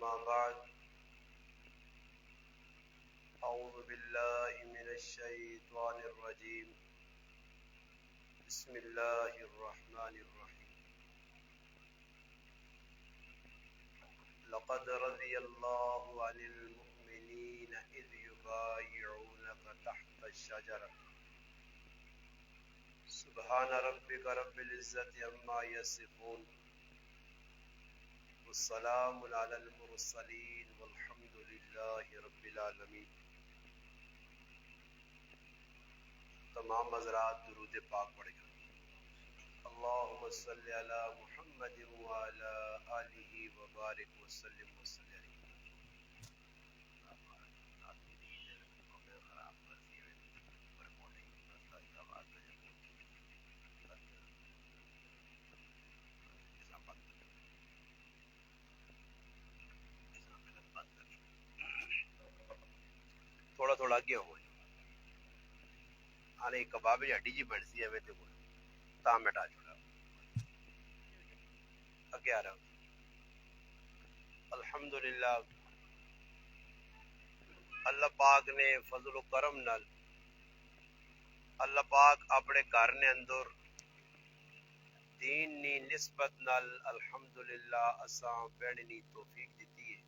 أما بعد أعوذ بالله من الشيطان الرجيم بسم الله الرحمن الرحيم لقد رضي الله عن المؤمنين إذ يبايعونك تحت الشجرة سبحان ربك رب العزة عما يصفون والسلام على المرسلين والحمد لله رب العالمين۔ تمام حضرات درود پاک پڑھیں گے۔ اللہم صلی علی محمد وعلی آلہ وبارک وسلم وسلم علیہ۔ تھوڑا تھوڑا آگے ہو آنے کباب ہڈی جی بنسی ہے تے تا مٹا چھوڑا اگے آ رہا ہوں۔ الحمدللہ اللہ پاک نے فضل و کرم نال اللہ پاک اپنے گھر نے اندر دین نی نسبت نال الحمدللہ اساں بیٹھنے نی توفیق دیتی ہے۔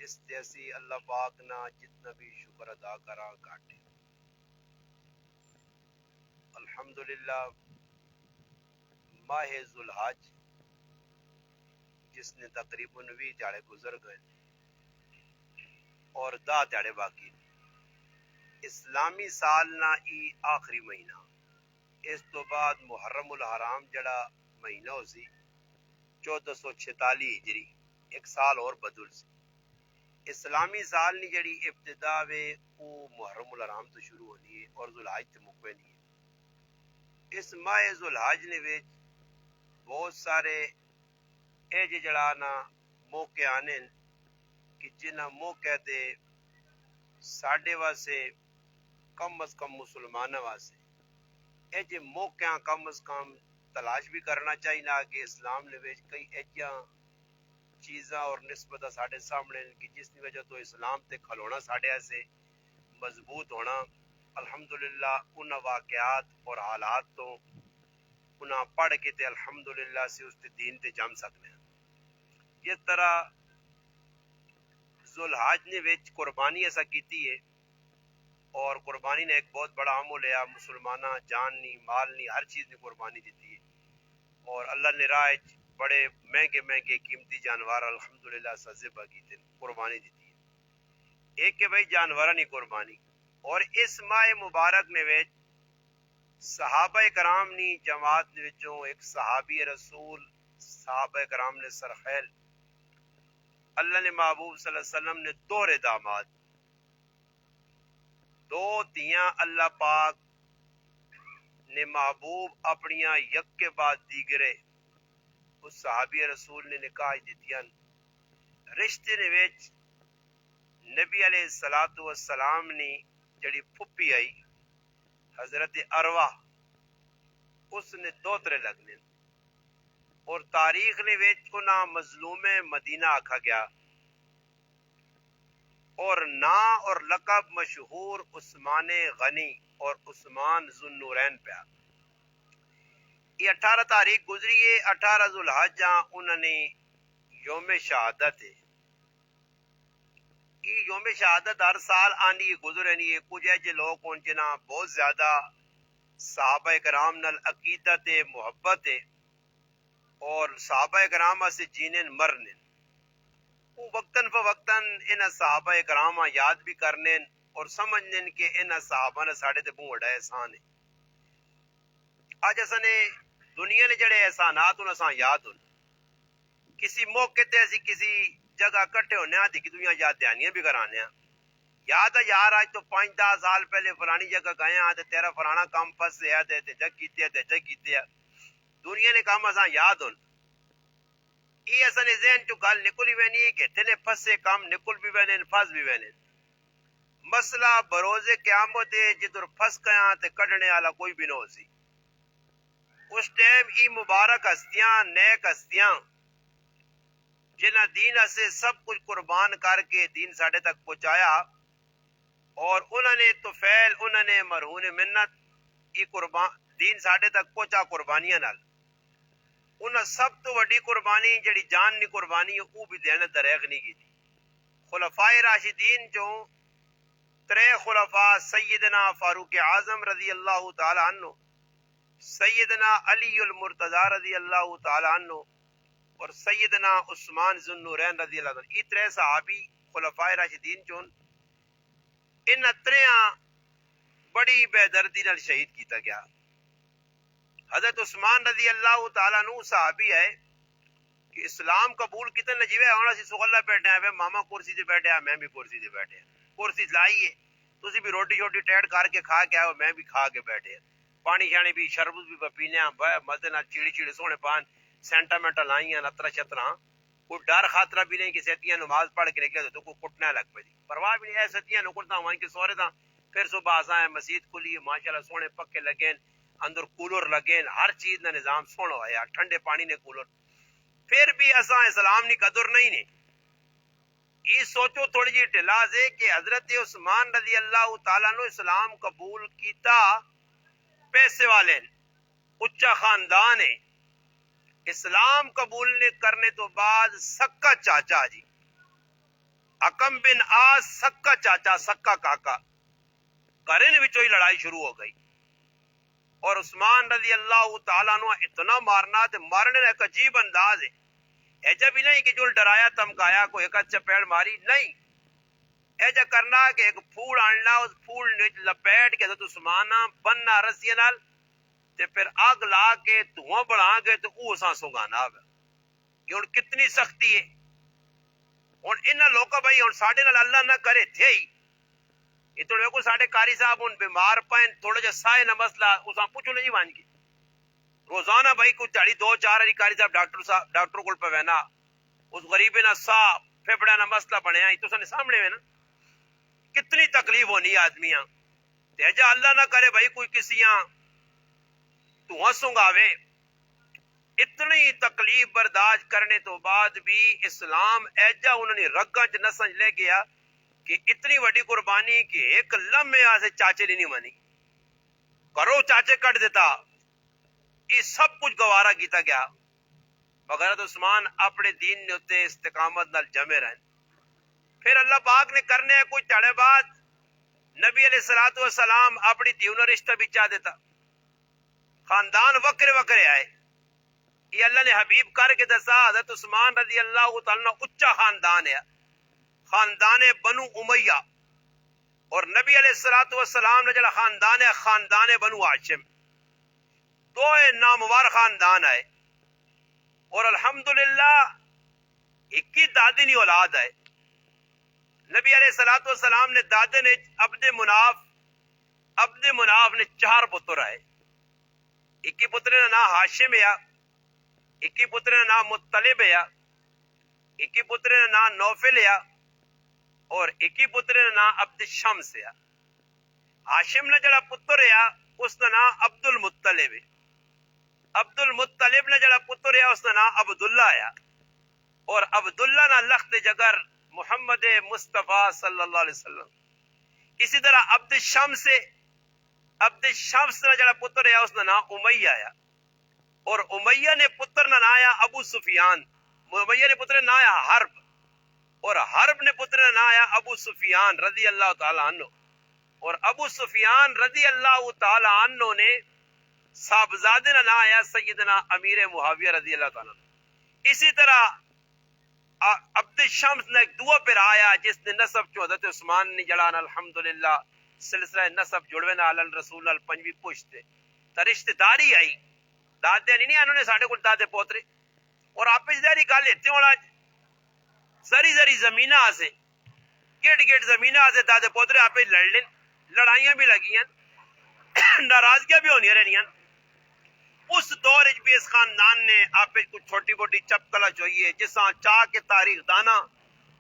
اس تے اسی اللہ پاک نہ جتنا بھی شکر ادا کراں گھٹ ہے۔ الحمدللہ ماہ ذوالحج جس نے تقریباً 20 دیہڑے گزر گئے اور 10 دیہڑے باقی، اسلامی سال نہ ای آخری مہینہ، اس تو بعد محرم الحرام جڑا مہینہ ہو سی 1446 ہجری، ایک سال اور بدل سی۔ اسلامی سال نی جڑی ابتدا وے وہ محرم الحرام تو شروع ہونی ہے اور ذوالحج تے مکمل ہے۔ اس ماہ ذوالحج نے وچ بہت سارے اے جڑا نا موقع آنے کہ جنہ موقع تے ساڈے واسطے کم از کم مسلمانوں واسطے اے جے موقع کم از کم تلاش بھی کرنا چاہیے کہ اسلام نے وچ کئی ایجا چیزاں اور نسبت ساڈے سامنے کہ جس کی وجہ تو اسلام تے کھلونا ساڈے ایسے مضبوط ہونا۔ الحمدللہ ان واقعات اور حالات تو انہاں پڑھ کے تے الحمدللہ سے اس تے دین تے جم سکنے ہیں۔ جس طرح ذوالحج نے وچ قربانی ایسا کیتی ہے اور قربانی نے ایک بہت بڑا عمل ہے، مسلمانہ جان نی مال نی ہر چیز نے قربانی دیتی ہے اور اللہ نے راہ بڑے مہنگے قیمتی جانور الحمدللہ سذبح کیتے قربانی دیتی ہے۔ ایک کہ بھائی جانوراں نی قربانی، اور اس ماہ مبارک نے وچ صحابہ کرام نی جماعت دے وچوں ایک صحابی رسول صحابہ کرام نے سرخیل اللہ نے محبوب صلی اللہ علیہ وسلم نے دوہرے داماد دو دیاں اللہ پاک نے محبوب اپنیاں یک کے بعد دیگرے اس صحابی رسول نے نکاح دیتیاں۔ رشتے نے وچ نبی علیہ الصلوۃ والسلام نے جڑی پھپھی آئی حضرت اروا اس نے دوترے لگنے اور تاریخ نے وچ انہاں مظلوم مدینہ آکھا گیا اور نا اور لقب مشہور عثمان غنی اور عثمان ذو النورین پیا۔ یہ 18 تاریخ گزری ہے 18 ذوالحج انہوں نے یوم شہادت ہے۔ یہ یوم شہادت ہر سال آنی گزرنی ہے۔ کچھ ایجے لوگ ہوں جنہاں بہت زیادہ صحابہ کرام نال عقیدت محبت ہے اور صحابہ کرام سے جینن مرنے وہ وقتاً فوقتاً انہاں صحابہ کرام یاد بھی کرنے اور سمجھنے کہ انہاں صحابہ نے ساڑھے تے بہت بڑا احسان ہے۔ آج اساں نے دنیا نے جڑے احسانات ان اساں یاد ہوں کسی موقع تے اسی کسی جگہ کٹھے ہونے آتی کہ دنیا یاد دہانیاں بھی کرانے ہیں۔ یاد ہے یار آج تو 5-10 سال پہلے فلانی جگہ گئے ہیں تیرا فلانا کام پھس ہے تے جگ کیتے ہیں دنیا نے کام اساں یاد ہوں۔ یہ اساں نے ذہن چو گل نکل ہی وینی ہے کہ تینے پھسے کام نکل بھی وینے پھس بھی وینے۔ مسئلہ بروز قیامت ہے جدر پھس گیا تے کڈنے والا کوئی بھی نہ ہو سی۔ اس ٹائم ای مبارک ہستیاں نیک ہستیاں جنہ دین سے سب کچھ قربان کر کے دین ساڈے تک پہنچایا، اور انہوں نے توفیل، انہوں نے مرہون منت یہ قربان دین ساڈے تک پہنچا قربانیاں نال۔ انہاں سب تو وڈی قربانی جڑی جان نہیں قربانی وہ بھی دینے دریغ نہیں کی تھی۔ خلفائے راشدین جو ترے خلفاء سیدنا فاروق اعظم رضی اللہ تعالی عنہ، سیدنا علی المرتضی رضی اللہ تعالی عنہ، اور سیدنا عثمان ذو النورین رضی اللہ عنہ، یہ ترے صحابی خلفائے راشدین چون ان تریاں بڑی بے دردی نال شہید کیتا گیا۔ حضرت عثمان رضی اللہ تعالیٰ عنہ صحابی ہے کہ اسلام قبول کیتے نجیوے ہونا سی سغلہ بیٹھے ہیں، ماما کرسی تے بیٹھے ہیں، میں بھی کرسی تے بیٹھے ہیں، کرسی لائیے تسی بھی روٹی شوٹی ٹیٹ کر کے کھا کے آئے، میں بھی کھا کے بیٹھے ہیں، پانی شانی بھی شربت بھی پینے ہیں، مزے نال چیڑی چیڑی سونے پان سینٹامنٹ لائیاں نترا شترا، کوئی ڈر خاطرہ بھی نہیں کہ سیتیاں نماز پڑھ کے نکلے تو کوئی کٹنے لگ پہ، پرواہ بھی نہیں ہے، سیتیاں نکلتا وہیں کے سورے تھا، پھر صبح آساں ہے، مسجد کھلی ہے، ماشاءاللہ سونے پکے لگے، اندر کولر لگے، ہر چیز کا نظام سونا ہوا، ٹھنڈے پانی نے کولر، پھر بھی اساں اسلام نی قدر نہیں نے۔ یہ سوچو تھوڑی جی ٹلا سے کہ حضرت عثمان رضی اللہ تعالیٰ نے اسلام قبول کیتا، پیسے والے اچا خاندان ہے، اسلام قبول کرنے تو بعد سکا چاچا جی حکم بن آس، سکا چاچا سکا کاکا، کرن وچوں ہی لڑائی شروع ہو گئی، اور عثمان رضی اللہ تعالیٰ عنہ اتنا مارنا تے مارنے کا ایک عجیب انداز ہے، ایجا بھی نہیں کہ جو ڈرایا تمکایا کوئی ایک چپیڑ ماری، نہیں، ایجا کرنا کہ ایک پھول آننا، اس پھول نے لپیٹ کے حضرت عثمان بننا رسی نال تے پھر آگ لا کے دھواں بڑھا گئے تو وہ اساں سنگانا ہے۔ یہ ہن کتنی سختی ہے، ہن انہاں لوکاں بھائی ہن ساڈے نال اللہ نہ کرے تھے ہی، یہ تو دیکھو ساڈے قاری صاحب ہن بیمار پائیں تھوڑا جا سائے نہ مسئلہ اساں پوچھو نہیں وان کے روزانہ بھائی کوئی چاڑی دو چار ہری قاری صاحب ڈاکٹر کول پوینا، اس غریبے نہ سا پھپڑا نہ مسئلہ بنیا تو سنے سامنے میں نا کتنی تکلیف ہونی آدمیاں تے جا اللہ نہ کرے بھائی کوئی کسیاں تو سنگاوے۔ اتنی تکلیف برداشت کرنے تو بعد بھی اسلام ایجا انہوں نے رگاں چ نہ سمجھ لے گیا کہ اتنی وڈی قربانی کہ ایک لمحے آسے چاچے نہیں منی، کرو چاچے کٹ دیتا، یہ سب کچھ گوارا کیتا گیا، مگر عثمان اپنے دین نے اتے استقامت نال جمے رہن۔ پھر اللہ پاک نے کرنے کوئی چڑھے بعد نبی علیہ الصلوۃ والسلام اپنی دیونہ رشتہ بھی چاہ دیتا، خاندان وکرے وکرے آئے، یہ اللہ نے حبیب کر کے دسا حضرت عثمان رضی اللہ تعالیٰ اچا خاندان ہے، خاندان بنو امیہ، اور نبی علیہ الصلوۃ والسلام نے جڑا خاندان ہے خاندان بنو ہاشم، دو نامور خاندان ہے، اور الحمدللہ ایک ہی دادی نی اولاد ہے۔ نبی علیہ الصلوۃ والسلام نے دادے نے عبد مناف نے چار پتر ہے، ایک ہی پتر کا نام ہاشم ہے، ایک ہی پتر کا نام مطلب ہے، ایک ہی پتر کا نام نوفل ہے، اور ایک ہی پتر کا نام عبد شمس ہے۔ ہاشم نے جڑا پتر ہے اس کا نام عبد المطلب ہے، عبد المطلب نے جڑا پتر ہے اس کا نام عبداللہ ہے، اور عبداللہ نہ لخت جگر محمد مصطفیٰ صلی اللہ علیہ وسلم۔ اسی طرح عبد شمس نے جڑا پتر ہے اس کا نام امیہ ہے، اور امیہ نے پتر نہ آیا ابو سفیان، امیہ نے پتر نہ آیا حرب، اور حرب نے پتر نہ آیا ابو سفیان رضی اللہ تعالی عنہ، اور ابو سفیان رضی اللہ تعالی عنہ نے صاحبزادے نہ آیا سیدنا امیر معاویہ رضی اللہ تعالی عنہ۔ اسی طرح عبد شمس نے ایک دعا پر آیا جس نے نسب چو حضرت عثمان نے جڑان الحمدللہ سلسلہ نسب جڑوے نہ علی رسول اللہ پنجوی پوچھتے تا رشتہ داری آئی، دادے نہیں انہوں نے ساڑھے کو دادے پوترے، اور آپ اس داری گال لیتے ہونا زری زمینہ آسے گیٹ زمینہ آسے دادے پوترے آپ لڑ لیں، لڑائیاں بھی لگی ہیں، ناراضگیاں بھی ہونی رہنی ہیں۔ اس دور بھی اس خاندان نے آپ کچھ چھوٹی موٹی چپکلا چاہیے جساں چاہ کے تاریخ دانا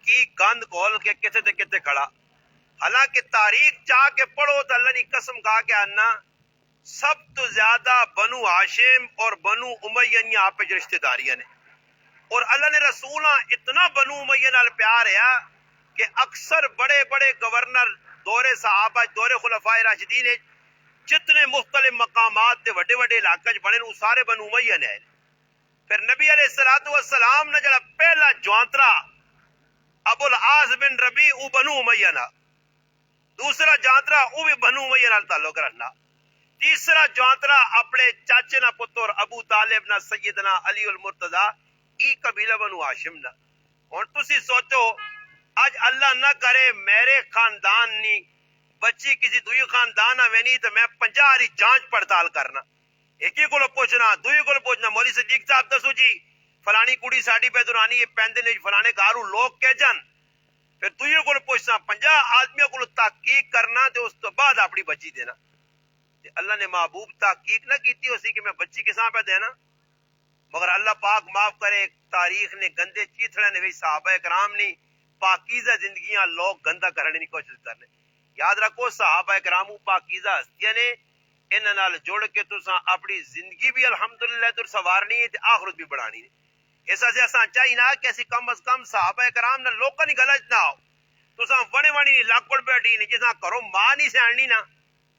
کی گند کھول کے کتے تے کتے کھڑا، حالانکہ تاریخ چاہ کے پڑھو تو اللہ نے قسم کہا کہ آنا سب تو زیادہ بنو ہاشم اور بنو امیہ آپ رشتہ داریاں نے، اور اللہ نے رسول اتنا بنو امیہ نال پیار ہے کہ اکثر بڑے بڑے گورنر دور صحابہ دور خلفائے راشدین جتنے مختلف مقامات دے وڈے وڈے علاقے بنے وہ سارے بنو امیہ نے. پھر نبی علیہ الصلوۃ والسلام نے جڑا پہلا جوانترا ابو العاص بن ربیع او بنو امیہ نا، دوسرا جانترا او بھی بنو امیہ نال تعلق رکھنا، تیسرا جانترا اپنے چاچے نا پتر ابو طالب نا سیدنا علی المرتضی ای قبیلہ بنو ہاشم نا. ہن تسی سوچو اج اللہ نہ کرے میرے خاندان نی بچی کسی دوئی خاندان آوینی تو میں 50 ری جانچ پڑتال کرنا، ایک ہی کو پوچھنا دوئی کو پوچھنا مولوی صدیق صاحب دسو جی فلانی کڑی ساڈی پہ دورانی یہ پیندے نے فلانے گھروں لوگ کہ جان، پھر دوئی کو پوچھنا 50 آدمیوں کو تحقیق کرنا تے اس تو بعد اپنی بچی دینا. تے اللہ نے محبوب تحقیق نہ کیتی اسی کہ میں بچی کساں پہ دینا، مگر اللہ پاک معاف کرے تاریخ نے گندے چیتھڑے نے بھی صحابہ کرام نے پاکیزہ زندگیاں لوگ گندا کرنے کی کوشش کرنے. یاد رکھو صحابہ کرام پاکیزہ ہستیاں نے انہاں نال جڑ کے تساں اپنی زندگی بھی الحمدللہ در سوارنی ہے تے آخرت بھی بڑھانی ہے. اس واسطے اساں چاہیے نا کہ اسی کم از کم صحابہ کرام نے لوکاں دی گل نہ ہو تساں وڑے وڑی لاکڑ بیٹھی نہیں جساں کرو ماں نہیں سیانی نا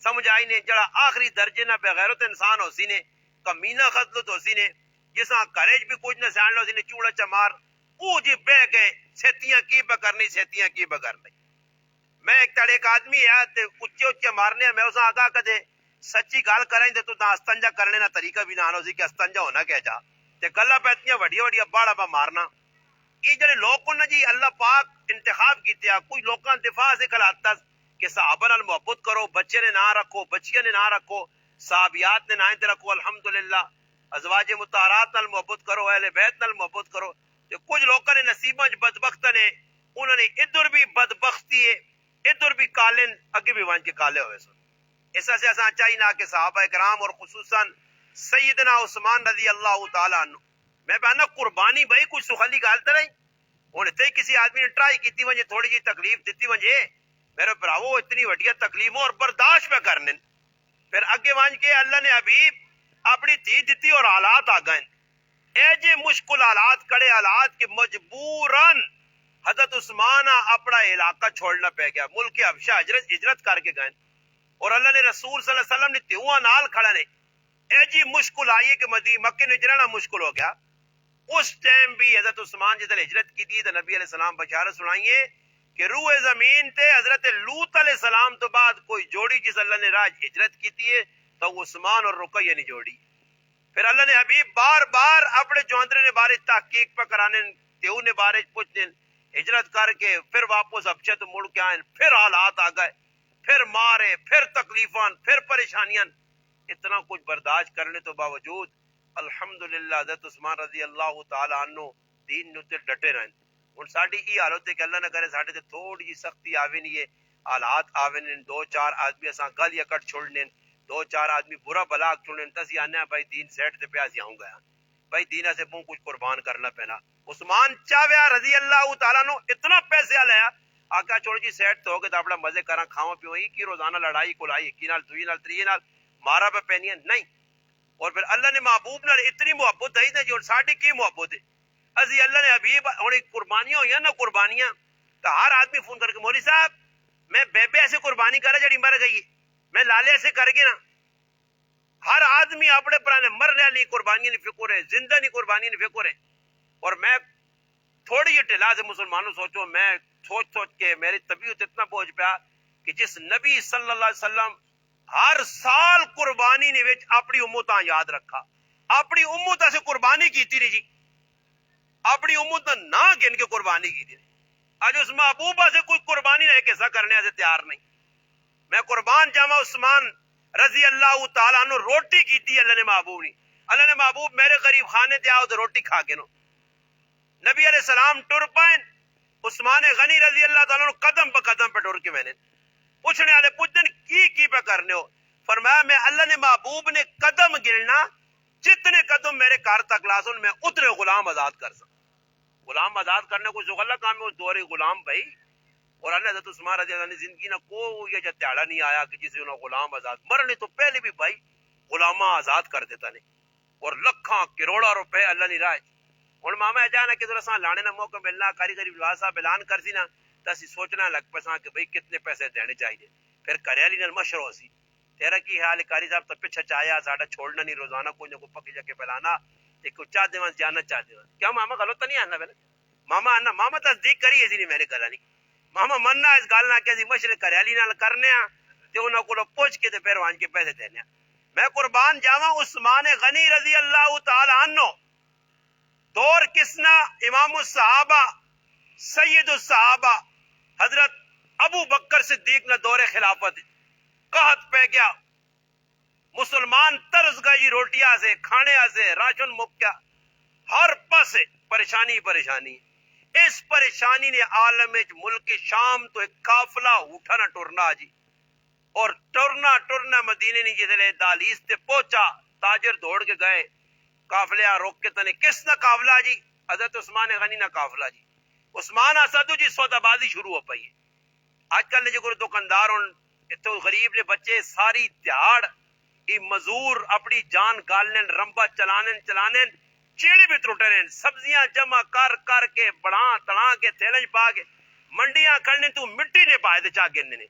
سمجھ آئی نے جڑا آخری درجے نہ بغیرت انسان ہو سی نے کمینہ خصلت ہو سی نے جساں کریج بھی کچھ نہ سیان لو سی نے چوڑا چمار او جی بہ گئے سیتیاں کی بکرنی سیتیاں کی بکرنی. میں ایک تڑے ایک آدمی ہے تے اچے اچے مارنے میں اساں آگا کدے سچی گل کریں تے تو استنجا کرنے نا طریقہ بھی نہ آنو سی کہ استنجا ہونا کیا جا تے گلاں پیتیاں وڈیاں وڈیاں باڑا با مارنا. یہ جڑے لوگ نے جی اللہ پاک انتخاب کیتے کوئی لوکاں دفاع سے کھلاتا کہ صحابہ نال محبت کرو، بچے نے نہ رکھو، بچیاں نے نہ رکھو، صحابیات نے نہ رکھو، الحمدللہ ازواج مطہرات نال محبت کرو، اہل بیت نال محبت کرو. تے کچھ لوکاں نے نصیباں وچ بدبخت نے انہوں نے ادھر بھی بدبختی ہے ادھر بھی کالے اگے بھی وان کے کالے ہوئے سن. اس سے اساں چاہیے نا کہ صحابہ کرام اور خصوصاً سیدنا عثمان رضی اللہ تعالیٰ عنہ میں بہنا قربانی بھائی کچھ سخلی گال تو نہیں ہوں اتنے کسی آدمی نے ٹرائی کی ونجے تھوڑی جی تکلیف دیتی ونجے میرے براو اتنی وڈیا تکلیفوں اور برداشت پہ کرنے پھر اگے وانج کے اللہ نے حبیب اپنی تھی دیتی اور حالات آ گئے اے جے مشکل حالات کڑے حالات کہ مجبوراً حضرت عثمان اپنا علاقہ چھوڑنا پہ گیا ملک حبشہ ہجرت کر کے گئے اور اللہ نے رسول صلی اللہ علیہ وسلم نے تیواں نال کھڑا نے اے جی مشکل آئی ہے کہ مکے میں رہنا مشکل ہو گیا. اس ٹائم بھی حضرت عثمان جدھر ہجرت کی تھی تو نبی علیہ السلام بشارت سنائیے کہ روح زمین تے حضرت لوط علیہ السلام تو بعد کوئی جوڑی جس اللہ نے راج ہجرت کی تھی تو عثمان اور رقیہ نہیں جوڑی. پھر اللہ نے حبیب بار بار اپنے جوندرے نے بارے تحقیق پہ کرانے تیو نے بارے پوچھنے ہجرت کر کے پھر واپس ابچہ تو مڑ کے آئیں پھر حالات آ گئے پھر مارے پھر تکلیفاں پھر پریشانیاں اتنا کچھ برداشت کرنے تو باوجود الحمدللہ حضرت عثمان رضی اللہ تعالیٰ عنہ دین نتے ڈٹے رہن. ہن ساڈی ای حالت ہے کہ اللہ نہ کرے ساڈے تے تھوڑی جی سختی آوے نہیں ہے حالات آوے نہیں دو چار آدمی اساں گل یا کٹ چھوڑنے دو چار آدمی برا بلا چھوڑنے تسی آنے بھائی دین سیٹ تے پیا سی آؤں گا بھائی دینہ سے منہ کچھ قربان کرنا پینا. عثمان چاویا رضی اللہ تعالیٰ عنہ اتنا پیسے لیا آقا چھوڑ جی سیٹ تو ہو گئے تو اپنا مزے کراں کھاواں پیواں کی روزانہ لڑائی کلائی کی نال دوئی نال تری نال مارا پہ پینیاں نہیں. اور پھر اللہ نے محبوب نال اتنی محبت ہے جو ساڈی کی محبت ہے اسی اللہ نے حبیب ہن قربانیاں ہوئی نا قربانیاں تو ہر آدمی فون کر کے مولوی صاحب میں بیبے ایسے قربانی کرا جڑی مر گئی میں لالے ایسے کر کے نا ہر آدمی اپنے پرانے مرنے والی قربانی نہیں فکر ہے زندہ نہیں قربانی نہیں فکر ہے. اور میں تھوڑی جی ٹھلا سے مسلمانوں سوچو میں سوچ سوچ کے میری طبیعت اتنا بوجھ پیا کہ جس نبی صلی اللہ علیہ وسلم ہر سال قربانی نے وچ اپنی امتاں یاد رکھا اپنی امتاں سے قربانی کیتی نہیں جی اپنی امت نہ گن کے قربانی کی تھی اج اس محبوبہ سے کوئی قربانی نہیں کیسا کرنے سے تیار نہیں. میں قربان جاواں عثمان رضی اللہ تعالیٰ عنہ روٹی کیتی اللہ نے محبوب نہیں اللہ نے محبوب میرے غریب خانے تے آؤ تو روٹی کھا کے نو نبی علیہ السلام ٹر پائیں عثمان غنی رضی اللہ تعالیٰ عنہ قدم پہ قدم پہ ٹر کے میں نے پوچھنے والے پوچھنے کی پہ کرنے ہو فرمایا میں اللہ نے محبوب نے قدم گرنا جتنے قدم میرے کار تک لاسن میں اتنے غلام آزاد کر سکتا. غلام آزاد کرنے کو زغلہ کام ہے اس دور غلام بھائی اور اللہ حضرت عثمان رضی اللہ عنہ زندگی نہ کوئی یہ تیاڑا نہیں آیا کہ جسے انہوں غلام آزاد مرنے تو پہلے بھی بھائی غلامہ آزاد کر دیتا نہیں اور لکھاں کروڑا روپے اللہ نے رائے ہوں ماما اچانک کدھر اساں لانے کا موقع ملنا کاریگری ولاس صاحب اعلان کر سی نا تو اسی سوچنا لگ پسا کہ بھئی کتنے پیسے دینے چاہیے. پھر گھر والی نال مشورہ سی تیرا کی حال ہے کاری صاحب تو پیچھے چاہیا ساڈا چھوڑنا نہیں روزانہ کوئی نہ کوئی پکی جگہ پلانا تے کچھ چاہ دیواں جانا چاہ دیواں کیا ماما غلط تو نہیں آنا پہلے ماما آنا ماما تصدیق کری اسی نہیں میرے گلا نہیں ماما مننا اس گل نہ کہ اسی مشورے گھر والی نال کرنے ہاں تے انہاں کولوں پوچھ کے تے پھر وان کے پیسے دینے ہاں. میں قربان جاواں عثمان غنی رضی اللہ تعالی عنہ دور کسنا امام الصحابہ سید الصحابہ حضرت ابو بکر صدیق نے دور خلافت قحط پہ گیا مسلمان ترس گئی روٹیاں سے کھانے سے راشن مک گیا ہر پاس پریشانی پریشانی. اس پریشانی نے عالم ملک شام تو ایک قافلہ اٹھانا ٹرنا جی اور ٹرنا مدینے نہیں جسے دہلیز تے پہنچا تاجر دوڑ کے گئے قافلے روک کے تنے کس نہ قافلہ جی حضرت عثمان غنی نہ قافلہ جی عثمان اسدو جی سودا بازی شروع ہو پئی ہے. آج کل نے جو دکاندار اتو غریب نے بچے ساری دیہاڑ ای مزور اپنی جان گالن رمبا چلانن چیڑی بھی ترٹنے سبزیاں جمع کر کے بڑا تڑا کے تھیلج پا کے منڈیاں کھڑنے تو مٹی نے پائے تے چا گننے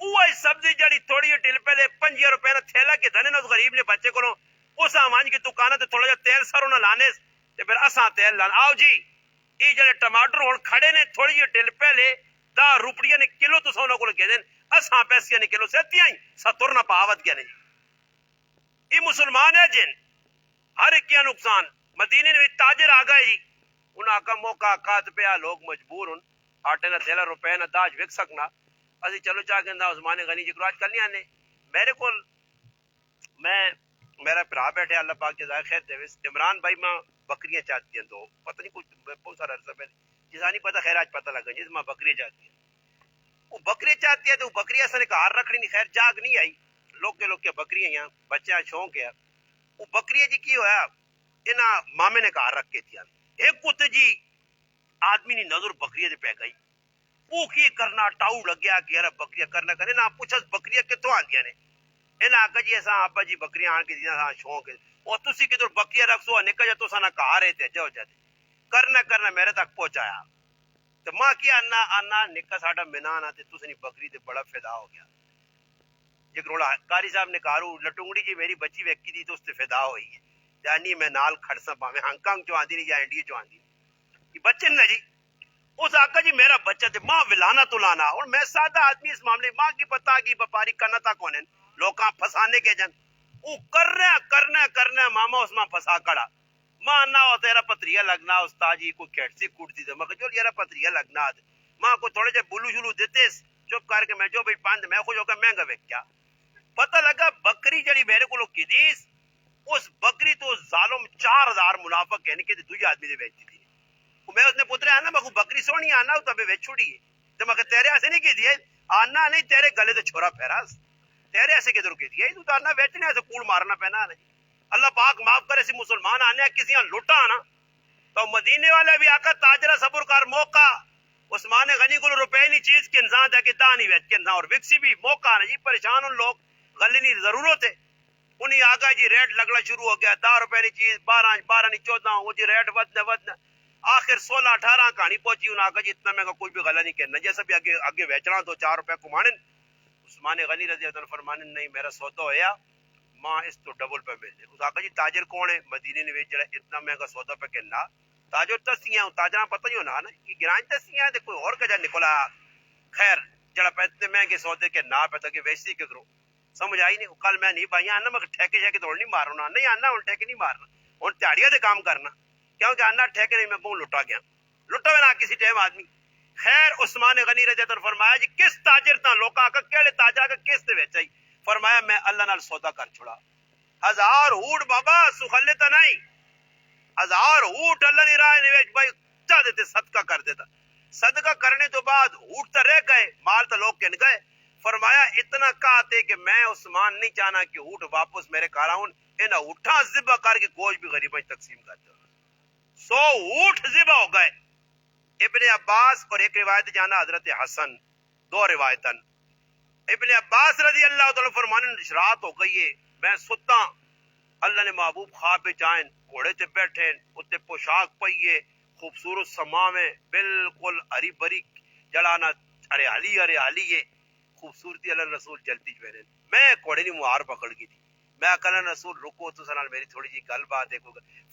اوہ سبزی جڑی تھوڑی ٹل پہلے 5 روپے نہ تھیلا کے دنے اس غریب نے بچے کو اس آمان کی دکان تے تھوڑا جا تیل سروں نہ لانے تے پھر اساں تیل لان آؤ جی یہ جڑے ٹماٹر ہن کھڑے نے تھوڑی جی ٹل پہلے 10 روپیے نے کلو تو سونا کو کہہ دین اساں پیسے نے کلو سیتیاں 70 نہ پاوت گیا نے یہ مسلمان ہے جن ہر ایک کیا نقصان مدینے میں تاجر آ گئے جی انہاں کا موقع کات پیا لوگ مجبور ہن آٹے نہ تھیلا روپے نہ داج وک سکنا اسی چلو چاہ کے عثمان غنی جی کراج کر لیا نے میرے کو میرا بھرا بیٹھے اللہ پاک جزائے خیر دے عمران بھائی ماں بکریاں چاہتی ہیں تو پتہ نہیں کچھ بہت سارا عرصہ پہلے جسا نہیں پتہ خیر آج پتہ لگا جس ماں بکریاں چاہتی ہیں وہ بکریاں چاہتی ہے تو بکریاں سے کہار رکھنی نہیں خیر جاگ نہیں آئی لوگ کے بکریاں یہاں بچہ شوق ہے وہ بکریاں جی کی ہوا انہاں مامے نے کہار رکھ کے تھیا ایک کت جی آدمی نے نظر بکریاں دے پہ گئی وہ کی کرنا ٹاؤ لگیا کہ یار بکریاں کرنا کرے نہ پوچھا بکریاں کتوں آندیاں نے انہاں آکھا جی اساں ابا جی بکریاں آن کے دیاں شوق ہے اور تسی کدھر بکریاں رکھسو نکل جا تو سانا کہا رہے تھے جاؤ جاتے کرنا میرے تک پہنچایا تو ماں کیا آنا نکا ساڈا منا نہ تے تسی بکری تے بڑا فدا ہو گیا جگروڑا قاری صاحب نے کہارو لٹونگڑی جی میری بچی ویکھی دی تو اس تے فدا ہوئی ہے جانی میں نال کھڑسا پاویں ہانگ کانگ چوں آندی نہیں یا انڈیا چوں آندی یہ بچے نہ جی اس آقا جی میرا بچہ تھے ماں ولانا تو لانا اور میں سادہ آدمی اس معاملے ماں کی پتہ کی بپاری کرنا تا کون ہے لوکاں پھسانے کے جن او کرنا ماما اس ماں پھسا کڑا ماں نہ ہو تیرا پتریہ لگنا استاد جی کو کھیٹسی کوٹتی دے میں جو یارا پتریہ لگنا ماں کو تھوڑے جے بلو شلو دیتے چپ کر کے میں جو بھائی پاند میں خوش ہو کر مہنگا ویک کیا پتہ لگا بکری جڑی میرے کو لوگ کیدیس اس بکری تو ظالم 4000 منافع کہنے کے دوسرے آدمی نے بیچتی تھی میں اس نے پترے آنا میں بکری سونی آنا تو بیچ چھوڑی ہے تو میں تیرے ایسے نہیں کی دیے آنا نہیں تیرے گلے تے چھوڑا پھیراس تیرے ایسے کدھر کی دیے تو آنا بیچنے ایسے کوڑ مارنا پینا نہیں اللہ پاک معاف کرے سی مسلمان آنے کسی لوٹا آنا تو مدینے والے بھی آقا تاجرہ صبر کار موقع عثمان غنی کو روپے نہیں چیز کے انسان ہے کہ دانی بیچ کے اور وکسی بھی موقع نہیں پریشان ان لوگ غلی نہیں ضرورت ہے انہیں آگا جی ریٹ لگنا شروع ہو گیا 10 روپے کی چیز 12 نہیں 14 وہ جی ریٹ ودنا آخر 16-18 کہانی پہنچی انہیں آگا جی اتنا مہنگا کوئی بھی غلہ نہیں کرنا جیسا بھی آگے بیچنا تو 4 روپے کمانے عثمان غنی رضی اللہ عنہ فرمانے نہیں میرا سودا ہویا ماں اس تو ڈبل پہ مل جائے اس آقا جی تاجر کون ہے مدینے نے جڑا اتنا مہنگا سودا پہ کرنا تاجر تسیاں تاجرہ پتہ نہیں ہونا نا کہ گرائیں تسیاں دے کوئی اور کجا نکلا خیر جڑا پہ اتنے مہنگے سودے کے نا پہ تک ویسی کے کرو سمجھ آئی نہیں کل میں نہیں پائی آنا میں ٹھیکے جا کے توڑ نہیں مارنا نہیں آنا ہوں ٹھیکے نہیں مارنا ہوں تیاڑیاں دے کام کرنا کیونکہ آنا ٹھیکے نہیں میں کہوں لٹا گیا لٹا میں نہ کسی ٹائم آدمی خیر عثمان غنی رضی اللہ عنہ فرمایا جی کس تاجر تا لوکاں کا کیڑے تاجر کا کس تے وچ آئی فرمایا میں اللہ نال سودا کر چھوڑا 1000 اونٹ بابا سخلے تا نہیں 1000 اونٹ اللہ نے راہ نے وچ بھائی چا دیتے صدقہ کر دیتا صدقہ کرنے تو بعد اونٹ تا رہ گئے مال تا لوگ کن گئے فرمایا اتنا کہتے کہ میں عثمان نہیں چاہنا کہ اونٹ واپس میرے گھر آؤں انہاں اونٹاں ذبح کر کے گوشت بھی غریباں تقسیم کر دو 100 اونٹ ذبح ہو گئے ابن عباس اور ایک روایت جانا حضرت حسن 2 روایتن ابن عباس رضی اللہ تعالی فرمانے رات ہو گئی ہے میں ستا اللہ نے محبوب خواب جائیں گھوڑے تے بیٹھے اتنے پوشاک پئیے خوبصورت سما میں بالکل ہری بری جڑانا ہریالی ہے خوبصورتی اللہ رسول جلتی جو ہے میں گھوڑے کی مہار پکڑ گئی تھی میں اللہ رسول رکو تو سنال میری تھوڑی جی گل بات ہے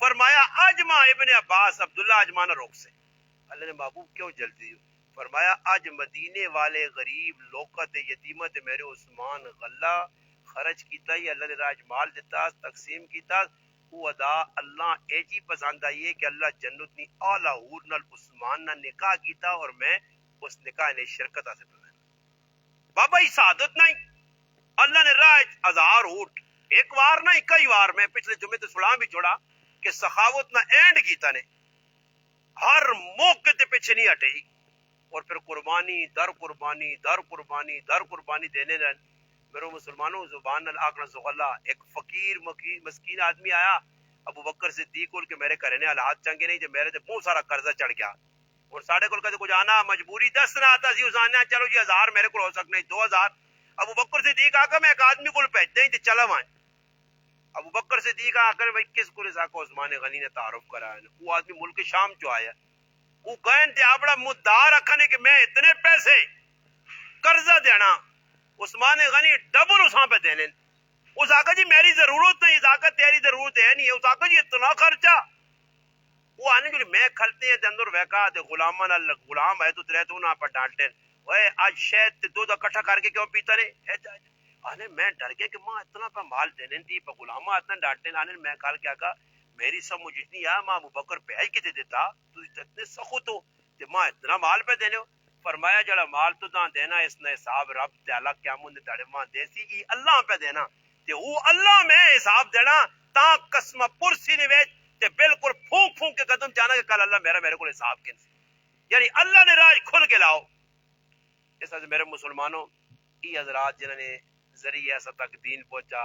فرمایا اجما ابن عباس عبداللہ اجما نہ روک سے اللہ نے محبوب کیوں جلدی ہو فرمایا آج مدینے والے غریب لوکت یتیمت میرے عثمان غلہ خرچ کیتا ہی اللہ نے راج مال دیتا تقسیم کیتا وہ ادا اللہ اے جی پسند آئی ہے کہ اللہ جنت نی اعلی حور نال عثمان نہ نکاح کیتا اور میں اس نکاح نے شرکت حاصل کرنا بابا ہی سعادت نہیں اللہ نے راج ہزار اونٹ ایک وار نہیں کئی وار میں پچھلے جمعے تو سلام بھی چھوڑا کہ سخاوت نہ اینڈ کیتا نے ہر موقع تے پیچھے نہیں ہٹے اور پھر قربانی در قربانی در قربانی در قربانی دینے رہن میرے مسلمانوں زبان الآخر زغلہ ایک فقیر مسکین آدمی آیا ابو بکر صدیق کو کہ میرے کرنے حالات چنگے نہیں جو میرے تے بہت سارا قرضہ چڑھ گیا اور ساڑھے کو کہتے کچھ آنا مجبوری 10 نہ آتا سی اس آنے چلو جی 1000 میرے کو ہو سکنے 2000 ابو بکر صدیق آکا میں ایک آدمی کو بھیج دیں تو چلا وائیں ابو بکر صدیق آکر بھائی کس کو رضا کو عثمان غنی نے تعارف کرا ہے وہ آدمی ملک شام جو آیا وہ گئن تے اپنا مدعا رکھنے کہ میں اتنے پیسے قرضہ دینا عثمان غنی ڈبل اساں پہ دینے اس آقا جی میری ضرورت نہیں اس آقا تیری ضرورت ہے نہیں اس آقا جی اتنا خرچہ وہ آنے جو میں کھلتے ہیں اندر ویکا تے غلام ہے تو ترے تو نہ پر ڈانٹیں وہ آج شاید تے دو اکٹھا کر کے کیوں پیتا رہے آنے میں ڈر گیا کہ ماں اتنا پہ مال دینے تھی پہ غلامہ اتنا ڈانٹیں آنے میں کھال کیا کہا میری سمجھ اتنی ہے ماں ابو بکر بیج کے دیتا تو اتنے سخت ہو تے ماں اتنا مال پہ دینے ہو فرمایا جڑا مال تو داں دینا اس نے حساب رب تعالی قیامت دے دڑے ماں دیسی ای اللہ پہ دینا تے وہ اللہ میں حساب دینا تا قسم پرسی نے وچ تے بالکل پھونک پھونک کے قدم جانا کہ کل اللہ میرے کو حساب کن یعنی اللہ نے راج کھل کے لاؤ اس طرح میرے مسلمانوں ای حضرات جنہوں نے ذریعہ ایسا تک دین پہنچا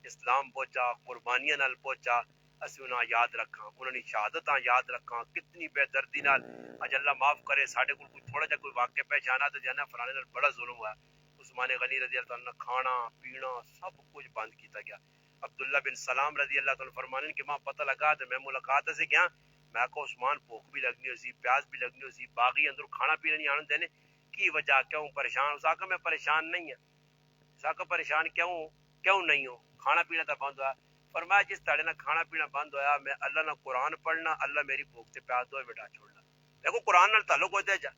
اسلام پہنچا قربانیاں نال پہنچا اسی انہاں یاد رکھاں انہوں نے شہادتاں یاد رکھاں کتنی بے دردی نال اج اللہ معاف کرے ساڈے کول کوئی تھوڑا جا کوئی واقعہ پہچانا تو جانا فلانے نال بڑا ظلم ہوا عثمان غنی رضی اللہ عنہ کھانا پینا سب کچھ بند کیتا گیا عبداللہ بن سلام رضی اللہ عنہ فرمانے کہ ماں پتہ لگا تو میں ملاقات سے گیا میں کو عثمان بھوک بھی لگنی ہوسی پیاس بھی لگنی ہوسی باغی اندر کھانا پینا نہیں آنے دینے کی وجہ کیوں پریشان اس آقا میں پریشان نہیں ہوں اس آقا پریشان کیوں نہیں ہوں کھانا پینا تو بند ہوا فرمایا جس تاڑے نہ کھانا پینا بند ہویا میں اللہ نہ قرآن پڑھنا اللہ میری بھوک سے پیاس دو بیٹا چھوڑنا دیکھو قرآن نال تعلق ہوتا ہے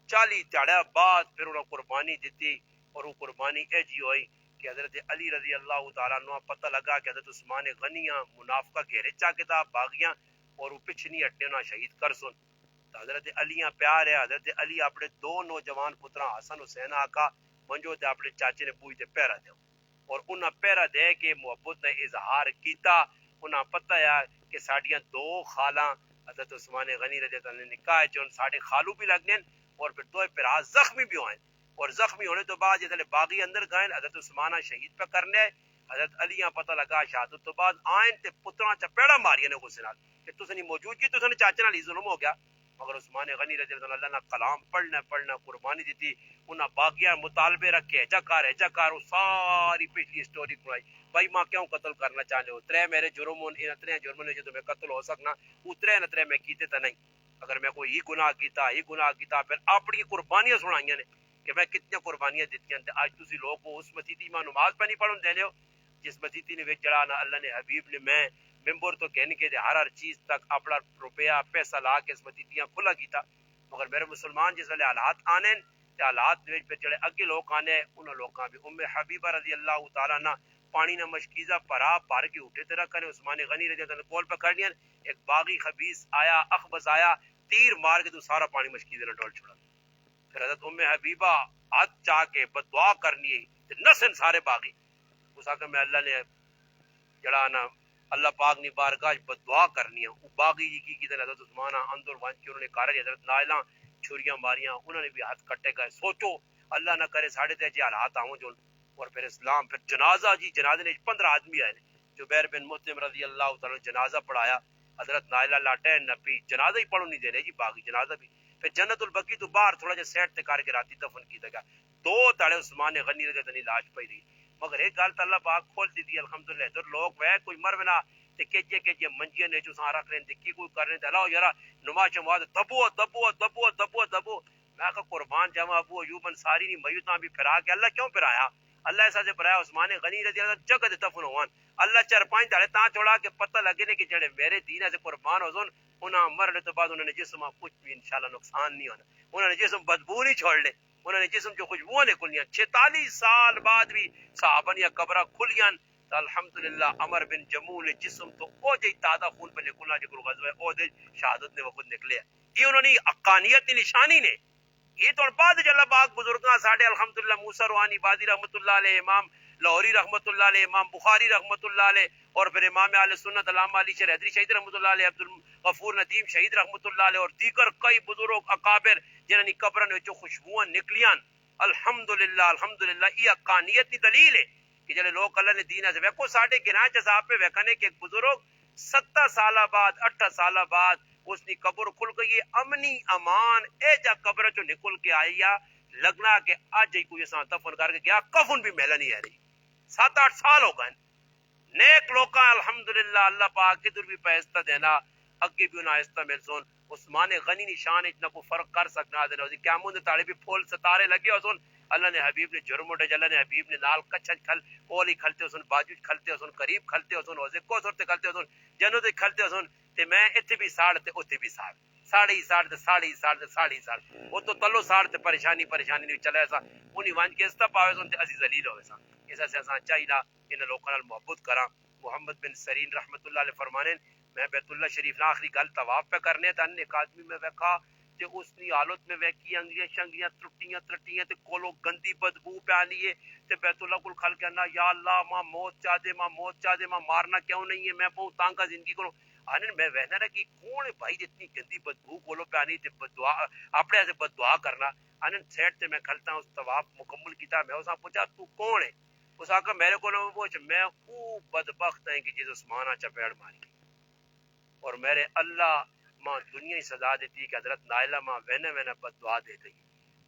40 تاڑے بعد پھر انہوں قربانی دیتی اور وہ قربانی اے جی ہوئی کہ حضرت علی رضی اللہ تعالیٰ عنہ پتہ لگا کہ حضرت عثمان غنیاں منافقہ گھیرے چا کتاب باغیاں اور وہ پچھ نہیں ہٹنے انہاں شہید کر سن تو حضرت علیاں پیار ہے حضرت علی اپنے 2 نوجوان پتراں حسن حسین آقا منجو تے اپنے چاچے نے بوئی تے پیرا دیو اور انہاں پیرا دے کے محبت نے اظہار کیتا انہاں پتہ ہے کہ ساڈیاں 2 خالاں حضرت عثمان غنی رضی اللہ عنہ نے نکاح چون ساڈے خالو بھی لگنے اور پھر 2 پرا زخمی بھی ہوئے اور زخمی ہونے تو بعد جتنے باغی اندر گئے حضرت عثمانہ شہید پہ کرنے حضرت علیاں پتہ لگا شہادت تو بعد آئین تے پتراں چپیڑا ماری نے غصے نال کہ تسیں موجود کی تسیں چاچے نال ہی ظلم ہو گیا مگر عثمان غنی رضی اللہ عنہ کلام پڑھنا قربانی دیتی انہاں باغیاں مطالبے رکھے جکار وہ ساری پچھلی سٹوری سنائی بھائی ماں کیوں قتل کرنا چاہتے ہو 3 میرے جرم ان 3 جرم نے جو میں قتل ہو سکنا وہ 3 میں کیتے تا نہیں اگر میں کوئی ہی گناہ کیتا پھر اپنی قربانیاں سنائیاں نے کہ میں کتنی قربانیاں دیتی ہیں آج تسی لوگ کو اس مسیتی میں نماز پہ نہیں پڑھن دینے ہو جس مسیتی نے وچ جڑا اللہ نے حبیب نے میں ممبر تو کہنے کے ہر چیز تک اپنا روپیہ پیسہ لا کے اس مسیتیاں کھلا کیتا مگر میرے مسلمان جس ویلے حالات آنے تے حالات وچ پھر جڑے اگے لوگ آنے انہاں لوکاں بھی ام حبیبہ رضی اللہ تعالی عنہ پانی نہ مشکیزہ بھر کے اٹھے تے رکھنے عثمان غنی رضی اللہ عنہ کول پہ کھڑنیاں ایک باغی خبیث آیا اخبث آیا تیر مار کے تو سارا پانی مشکیزے نہ ڈول چھوڑا پھر حضرت ام حبیبہ ہاتھ چاہ کے بدعا کرنی ہے نسن سارے باغی اس آخر میں اللہ نے جڑا نا اللہ پاک نے بارگاہ بدعا کرنی ہے وہ باغی جی کی حضرت عثمانہ اندر وان کے انہوں نے کارج حضرت نائلہ چھریاں ماریاں انہوں نے بھی ہاتھ کٹے گئے سوچو اللہ نہ کرے ساڑھے تے جی حالات آؤں جو اور پھر اسلام پھر جنازہ جی جنازے نے 15 آدمی آئے زبیر بن مطعم رضی اللہ تعالی جنازہ پڑھایا حضرت نائلہ لاٹین نبی جنازہ ہی پڑھو نہیں دینے جی باغی جنازہ بھی پھر جنت البقیع تو باہر تھوڑا جا سیٹ تے کر کے راتی دفن کیتا گیا 2 تاڑے عثمان غنی رضی اللہ عنہ لاش پئی رہی مگر ایک گل تو اللہ پاک کھول دیتی الحمدللہ ادھر لوگ وہ کوئی مر بنا تے کیجے منجیاں نے جو ساں رکھ رہے تے کی کوئی کر رہے تے لاؤ یارا نماز شماز دبو میں کہ قربان جاواں ابو ایوب انصاری نہیں میتاں بھی پھرا کے اللہ کیوں پھرایا اللہ ایسا سے پھرایا عثمان غنی رضی اللہ عنہ جگہ دفن ہوان اللہ چار پانچ دھڑے تاں چھوڑا کہ پتہ لگے نے کہ جڑے میرے دین سے قربان ہو سن انہاں مرنے تو بعد انہوں نے جسم کچھ بھی انشاءاللہ نقصان نہیں ہونا انہوں نے جسم بدبو نہیں چھوڑ لے انہوں نے جسم جو خوشبوئیں نکلیاں 46 سال بعد بھی صحابہ نے قبرہ کھلیاں تو الحمدللہ عمر بن جمول جسم تو او جی تازہ خون پہ نکلنا جو غزوہ احد شہادت نے وہ خود نکلے یہ انہوں نے حقانیت کی نشانی نے یہ تو بعد جل پاک بزرگاں ساڈے الحمدللہ موسی روحانی بادی رحمت اللہ علیہ امام لاہوری رحمت اللہ علیہ امام بخاری رحمت اللہ علیہ اور پھر امام اہل سنت علامہ علی شریف حیدری شہید رحمت اللہ علیہ عبد الغفور ندیم شہید رحمت اللہ علیہ اور دیگر کئی بزرگ اکابر جنہاں دی قبراں وچوں خوشبوئاں نکلیاں الحمدللہ یہ حقانیت کی دلیل ہے کہ جڑے لوگ اللہ نے دین سے ویکھو ساڈے گراں چ صاحب پہ ویکھنے کہ ایک بزرگ 7 سالہ بعد 8 سالہ بعد اس کی قبر کھل گئی امنی امان اے جا قبر چو نکل کے آئی لگنا کہ آج ہی کوئی اساں دفن کر کے گیا کفن بھی میلا نہیں ہے رہی 7-8 سال ہو گئے نیک لوکاں الحمدللہ اللہ پاک ادھر بھی پیستا دینا اگے بھی انہاں آہستہ مل سن عثمان غنی نشان اتنا کو فرق کر سکنا دینا اسی قیامت دے تاڑے بھی پھول ستارے لگے ہو سن اللہ نے حبیب نے جرم اٹھے اللہ نے حبیب نے نال کچھن کھل کولی کھلتے ہو سن باجو کھلتے ہو سن قریب کھلتے ہو سن اوزے کو سرتے کھلتے ہو سن جنوں تے کھلتے ہو سن تے میں اتھے بھی ساڑ تے اتھے بھی ساڑ ساڑی ساڑ تے ساڑی ساڑ تے ساڑی ساڑ وہ تو تلو ساڑ تے پریشانی نہیں چلے ایسا انہی وانج کے استا پاوے سن تے عزیز ذلیل ہوئے سا ایسا سے اساں چاہیے ان لوکاں نال محبت کراں محمد بن سرین رحمت اللہ علیہ فرمانے میں بیت اللہ شریف نہ آخری گل طواف پہ کرنے تھا ایک آدمی میں ویکھا تے اس کی حالت میں ویکھی انگلیاں شنگلیاں ترٹیاں تے کولو گندی بدبو پہ آنی ہے تے بیت اللہ کل کھل کے انا یا اللہ ماں موت چاہ دے ماں مارنا کیوں نہیں ہے میں بہت تانگ کا زندگی کروں آنے میں وہنا رہا کہ کون ہے بھائی جتنی گندی بدبو کولو پہ آنی تے بدعا اپنے سے بدعا کرنا آنے سیٹ تے میں کھلتا ہوں اس طواف مکمل کیتا میں اسا پوچھا تو کون ہے اس آقا میرے کو پوچھ میں او بدبخت ہیں کہ جس عثمانہ چپیڑ ماری اور میرے اللہ ماں دنیا ہی سزا دیتی کہ حضرت نائلہ ماں وہنے بددعا دے گئی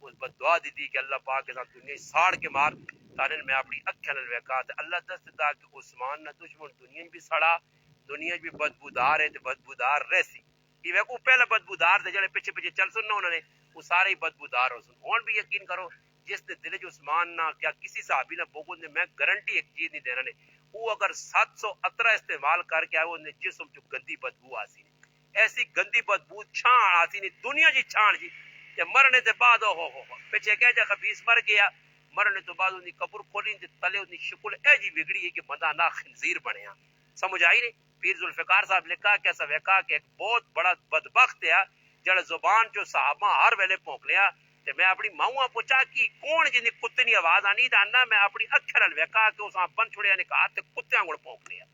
اس بددعا دیتی کہ اللہ پاک کے ساتھ دنیا ہی ساڑ کے مار تارن میں اپنی اکھیں نال ویکھا تے اللہ دست دیتا کہ عثمان نہ دشمن دنیا بھی سڑا دنیا بھی بدبودار ہے تے بدبودار رہسی یہ ویکھو پہلا بدبودار تے جڑے پیچھے پیچھے چل سن انہوں نے وہ سارے ہی بدبودار ہو سن ہن بھی یقین کرو جس نے دل جو عثمان نہ کیا کسی صحابی نہ بغض نے میں گارنٹی ایک چیز نہیں دینا نے وہ اگر 718 استعمال کر کے آئے وہ جسم جو گندی بدبو آسی ایسی گندی بدبو چھان آتی نہیں دنیا جی چھان جی کہ مرنے سے بعد ہو پیچھے کہہ جا خبیث مر گیا مرنے تو بعد انہی قبر کھولی تلے انہی شکل اے جی بگڑی ہے کہ بندہ نہ خنزیر بنیا سمجھ آئی نہیں پیر ذوالفقار صاحب لکھا کیسا ویکا کہ ایک بہت بڑا بدبخت ہے جڑا زبان جو صحابہ ہر ویلے پونک لیا تے میں اپنی ماؤں پوچھا کہ کون جن کتنی آواز آنی تا میں اپنی اکھر نال ویکھا کہ اساں بن چھڑیا نے کہا تے کتےاں گڑ پونک لیا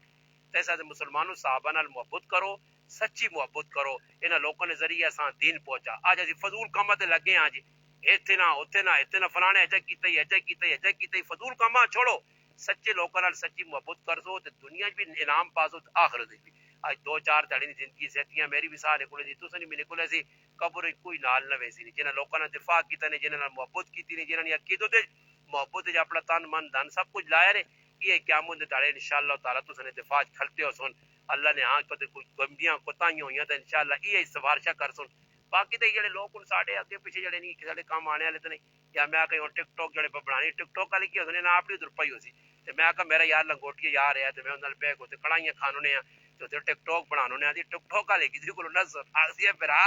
ایسا تے مسلمانوں صحابہ نال محبت کرو سچی محبت کرو انہاں لوکاں نے ذریعے اساں دین پہنچا اج اسی فضول کاماں تے لگے ہاں جی ایتھے نہ اوتھے نہ فلانے ایجا کیتا ہی فضول کاماں چھوڑو سچے لوکاں نال سچی محبت کرو تے دنیا وچ بھی انعام پاسو تے آخرت وچ بھی اج 2-4 دہاڑی دی زندگی سیتیاں میری بھی سارے کولے دی تساں نہیں میرے کولے سی قبر کوئی نال نہ ویسی نہیں جنہاں لوکاں نے دفاع کیتا نے جنہاں نال محبت کیتی نے جنہاں نے عقیدت تے محبت وچ اپنا تن من دھن سب کچھ لایا نے یہ قیامت دے تاڑے انشاءاللہ تعالی تساں نے دفاع کھلتے ہو سن اللہ نے ہاں کدے کوئی گمبیاں کوتاہیاں ہوئیاں تے انشاءاللہ یہ سفارشاں کر سن باقی تے جڑے لوگ ہن ساڈے اگے پیچھے جڑے نہیں ساڈے کام آنے والے تے نہیں یا میں کہیں ٹک ٹاک جڑے بنانی ٹک ٹاک والی کی ہونے نہ اپنی ادھر پئی ہوسی تے میں کہ میرا یار لنگوٹی یار ہے تے میں انہاں نال بیٹھ کے کڑائیاں کھانونے تے ٹک ٹاک بنانو نے دی ٹک ٹاک والے کسی کو نہ آسی پھرا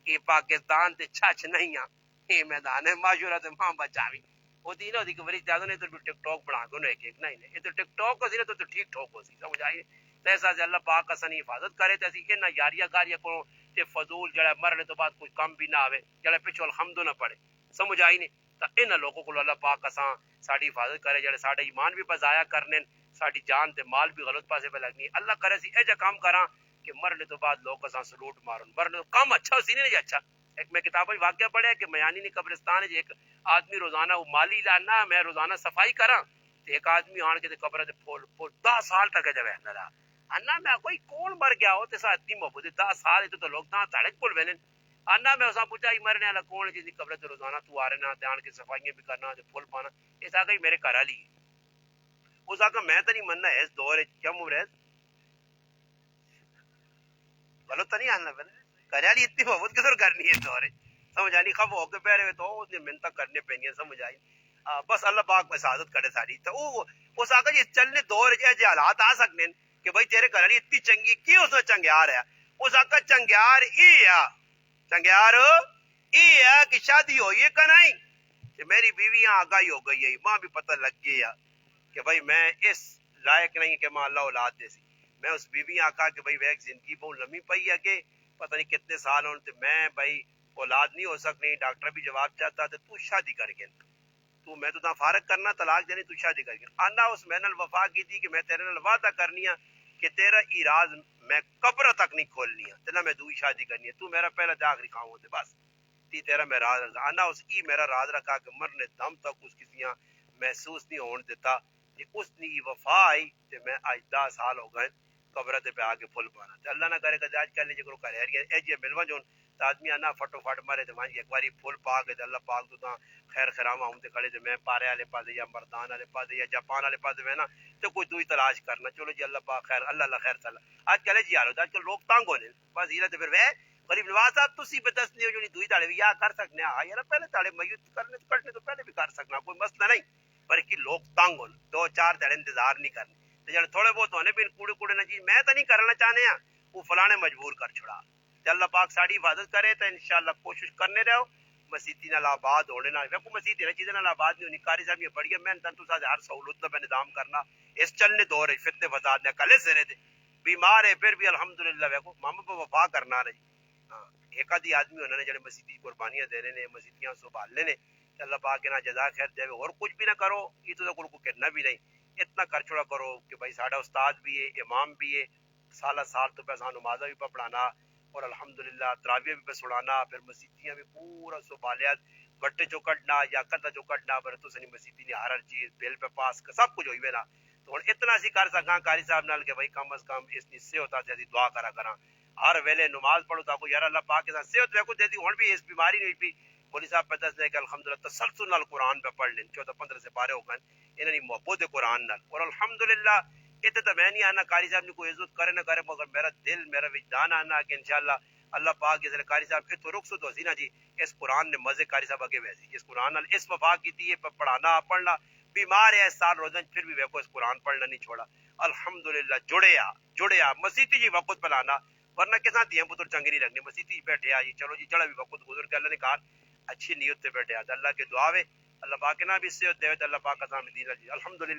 کہ پاکستان تے چھچ نہیں آ اے میدان ہے معاشرہ تے ماں بچاوی وہ دی نہ دی کہ وری زیادہ نہیں تو ٹک ٹاک بنا دو نے ایک نہیں نہیں ادھر ٹک ٹاک ہوسی تو ٹھیک ٹھاک ہوسی سمجھ آئی ایسا سے اللہ پاک اسانی حفاظت کرے تے اسی انہاں یاریاں گاریاں کو تے فضول جڑا مرنے تو بعد کوئی کم بھی نہ آوے جڑا پیچھے الحمد نہ پڑے سمجھ آئی نہیں تا انہاں لوگوں کو اللہ پاک اساں ساڈی حفاظت کرے جڑے ساڈے ایمان بھی بضایا کرنے ساڈی جان تے مال بھی غلط پاسے پہ لگنی اللہ کرے سی اے جا کام کراں کہ مرنے تو بعد لوگ اساں سلوٹ مارن مرنے تو کام اچھا سی نہیں اچھا ایک میں کتاب وچ واقعہ پڑھیا کہ میانی نے قبرستان وچ ایک آدمی روزانہ وہ مالی لانا میں روزانہ صفائی کراں تے ایک آدمی آن کے تے قبر تے پھول 10 سال تک جا رہندا رہا انا میں کوئی کون مر گیا ہو تے ساتھ اتنی محبت 10 سال تو لوگ تاں تھڑے کول وینن انا میں اسا پوچھا ہی مرنے والا کون جس دی قبر تے روزانہ تو آ رہنا تے آن کے صفائیاں بھی کرنا تے پھول پانا اس آ گئی میرے گھر والی اس آخر میں تو نہیں مننا ہے اس دور کیا عمر ہے غلط تو نہیں آنا پہلے کرے والی اتنی محبت کدھر کرنی ہے اس دور سمجھ آنی خب ہو کے پہرے تو اس نے محنت کرنے پہ سمجھ آئی بس اللہ پاک مساعدت کرے ساری تو وہ اس آخر جی چلنے دور جو حالات آ سکنے کہ بھائی تیرے گھر والی اتنی چنگی کی اس نے چنگیار ہے اس آخر چنگیار ای ہے چنگیار ای ہے کہ شادی ہوئی ہے کہ نہیں کہ میری بیوی یہاں آگاہی ہو گئی ہے ماں بھی پتہ لگ گیا کہ بھائی میں اس لائق نہیں کہ ماں اللہ اولاد دے سی میں اس بیوی آکا کہ بھائی وہ ایک زندگی بہت لمبی پئی ہے کہ پتہ نہیں کتنے سال ہونے تے میں بھائی اولاد نہیں ہو سکنی ڈاکٹر بھی جواب چاہتا تے تو شادی کر کے تو میں تو فارغ کرنا طلاق دینی تو شادی کر کے آنا اس میں نال وفا کی تھی کہ میں تیرے نال وعدہ کرنی ہے کہ تیرا ایراز میں قبر تک نہیں کھولنی ہے تینا میں دوئی شادی کرنی ہے تو میرا پہلا داغ رکھاؤں ہوتے بس تی تیرا میں راز رکھا آنا اس کی میرا راز رکھا کہ مرنے دم تک اس کسیاں محسوس نہیں ہون دیتا کہ اس نے وفا آئی تے میں آج 10 سال ہو گئے قبرت پہ آگے پھول پانا تے اللہ نہ کرے کہ آج کل جو کرے اے جے ملوا جون تے آدمی انا فٹو فٹ مارے تے وہاں ایک باری پھول پا کے تے اللہ پاک تو خیر خراما ہوں تے کھڑے تے میں پارے والے پاسے یا مردان والے پاسے یا جاپان والے پاسے میں نا تے کوئی دوئی تلاش کرنا چلو جی اللہ پاک خیر اللہ خیر چلا آج کل جی حال آج کل لوگ تنگ ہونے بس یہ تے پھر وہ غریب نواز صاحب تسی پہ دس نہیں جو دوئی تاڑے بھی یا کر سکنے ہاں یار پہلے تاڑے میت کرنے تو پہلے بھی کر سکنا کوئی مسئلہ نہیں پر کہ لوگ تنگ ہون 2-4 دن انتظار نہیں کرنے تے جڑے تھوڑے بہت ہونے بھی کوڑے کوڑے نہ جی میں تو نہیں کرنا چاہنے ہاں وہ فلانے مجبور کر چھڑا تے اللہ پاک ساری حفاظت کرے تے انشاءاللہ کوشش کرنے رہو مسیتی نال آباد ہونے نال ویکو مسیتی نہ چیزیں نال آباد نہیں ہونی کاری صاحب یہ بڑی میں تن تو ساتھ ہر سہولت دا نظام کرنا اس چلنے دور ہے فتنے فساد نے کلے سرے تے بیمار ہے پھر بھی الحمدللہ ویکو ماما پہ وفا کرنا رہی ہاں ایک آدھی آدمی ہونا نے جڑے مسیتی قربانیاں دے رہے نے مسیتیاں سنبھالنے نے کہ اللہ پاک کے نا جزا خیر دے اور کچھ بھی نہ کرو یہ تو کو کہنا بھی نہیں اتنا کر چھوڑا کرو کہ بھائی ساڈا استاد بھی ہے امام بھی ہے سالہ سال تو پیسہ نمازہ بھی پہ پڑھانا اور الحمدللہ تراویح بھی پہ سڑانا پھر مسیتیاں بھی پورا سنبھالیا گٹے چو کٹنا یا کتا چو کٹنا پر تو سنی مسیتی نے ہر چیز بل پہ پاس سب کچھ ہوئی نا تو ہن اتنا سی کر سکاں قاری صاحب نال کہ بھائی کم از کم اس نصے ہوتا تے دعا کرا کراں ہر ویلے نماز پڑھو تا کو یار اللہ پاک کے ساتھ صحت ویکو دے دی ہن بھی اس بیماری نہیں پی مولوی صاحب پہ دس دے کہ الحمدللہ تسلسل نال قرآن پہ پڑھ لیں 14-15 سے پارے ہو گئے انہاں دی محبت قرآن نال اور الحمدللہ اتنے تو میں نہیں آنا قاری صاحب نے کوئی عزت کرے نہ کرے مگر میرا دل میرا وجدان آنا کہ انشاءاللہ اللہ پاک جس قاری صاحب کے تو رخصت ہو سی نا جی اس قرآن نے مزے قاری صاحب اگے ویسی اس قرآن نال اس وفا کی تھی پڑھانا پڑھنا بیمار ہے اس سال روزن پھر بھی ویکو اس قرآن پڑھنا نہیں چھوڑا الحمدللہ جڑیا مسیتی جی وقت پلانا ورنہ کساں دیاں پتر چنگی نہیں لگنی مسیتی بیٹھے آ جی چلو جی چڑا بھی وقت گزر کے اللہ نے کہا اچھی نیت سے بیٹھے آ اللہ کے دعا وے اللہ پاک نہ بھی صحت دے اللہ پاک کا دین الحمدللہ